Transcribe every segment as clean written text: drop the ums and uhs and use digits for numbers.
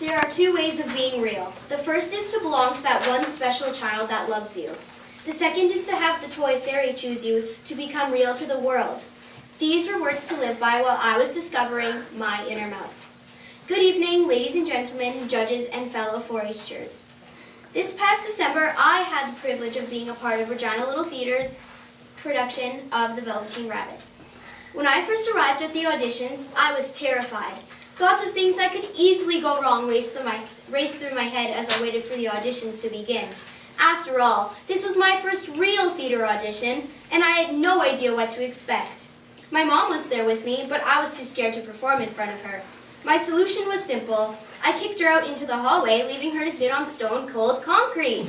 There are two ways of being real. The first is to belong to that one special child that loves you. The second is to have the toy fairy choose you to become real to the world. These were words to live by while I was discovering my inner mouse. Good evening, ladies and gentlemen, judges, and fellow 4-H'ers. This past December, I had the privilege of being a part of Regina Little Theater's production of The Velveteen Rabbit. When I first arrived at the auditions, I was terrified. Thoughts of things that could easily go wrong raced through my head as I waited for the auditions to begin. After all, this was my first real theater audition, and I had no idea what to expect. My mom was there with me, but I was too scared to perform in front of her. My solution was simple. I kicked her out into the hallway, leaving her to sit on stone-cold concrete.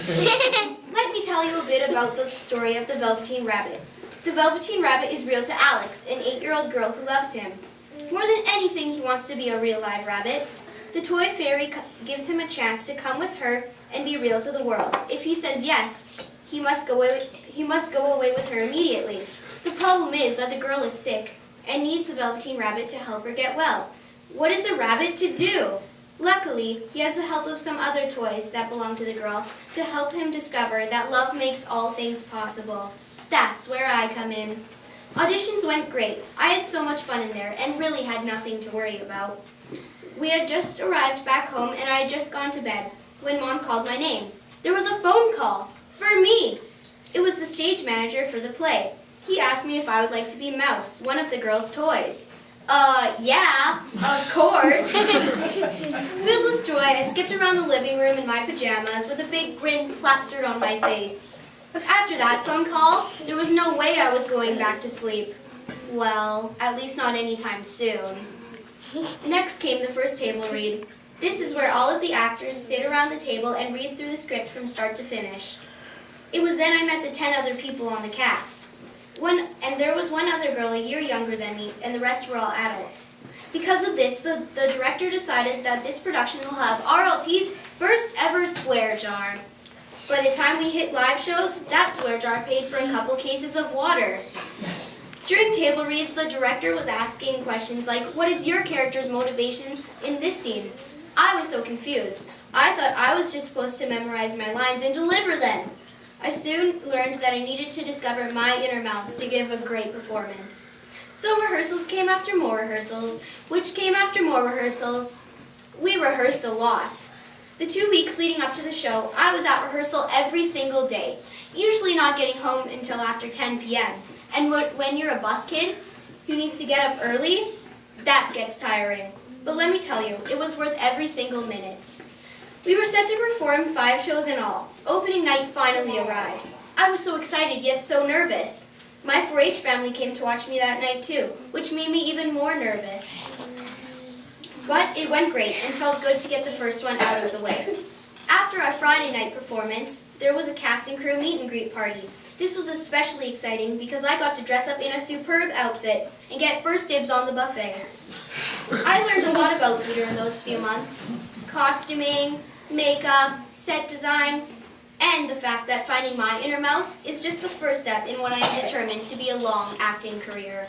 Let me tell you a bit about the story of the Velveteen Rabbit. The Velveteen Rabbit is real to Alex, an 8-year-old girl who loves him. More than anything, he wants to be a real live rabbit. The toy fairy gives him a chance to come with her and be real to the world. If he says yes, he must go away with her immediately. The problem is that the girl is sick and needs the Velveteen Rabbit to help her get well. What is a rabbit to do? Luckily, he has the help of some other toys that belong to the girl to help him discover that love makes all things possible. That's where I come in. Auditions went great. I had so much fun in there and really had nothing to worry about. We had just arrived back home and I had just gone to bed when Mom called my name. There was a phone call for me. It was the stage manager for the play. He asked me if I would like to be Mouse, one of the girls' toys. Yeah, of course. Filled with joy, I skipped around the living room in my pajamas with a big grin plastered on my face. After that phone call, there was no way I was going back to sleep. Well, at least not anytime soon. Next came the first table read. This is where all of the actors sit around the table and read through the script from start to finish. It was then I met the 10 other people on the cast. And there was one other girl a year younger than me, and the rest were all adults. Because of this, the director decided that this production will have RLT's first ever swear jar. By the time we hit live shows, that swear jar paid for a couple cases of water. During table reads, the director was asking questions like, what is your character's motivation in this scene? I was so confused. I thought I was just supposed to memorize my lines and deliver them. I soon learned that I needed to discover my inner mouse to give a great performance. So rehearsals came after more rehearsals, which came after more rehearsals. We rehearsed a lot. The 2 weeks leading up to the show, I was at rehearsal every single day, usually not getting home until after 10 p.m. And when you're a bus kid who needs to get up early, that gets tiring. But let me tell you, it was worth every single minute. We were set to perform 5 shows in all. Opening night finally arrived. I was so excited yet so nervous. My 4-H family came to watch me that night too, which made me even more nervous. But it went great and felt good to get the first one out of the way. After our Friday night performance, there was a cast and crew meet and greet party. This was especially exciting because I got to dress up in a superb outfit and get first dibs on the buffet. I learned a lot about theater in those few months. Costuming, makeup, set design, and the fact that finding my inner mouse is just the first step in what I am determined to be a long acting career.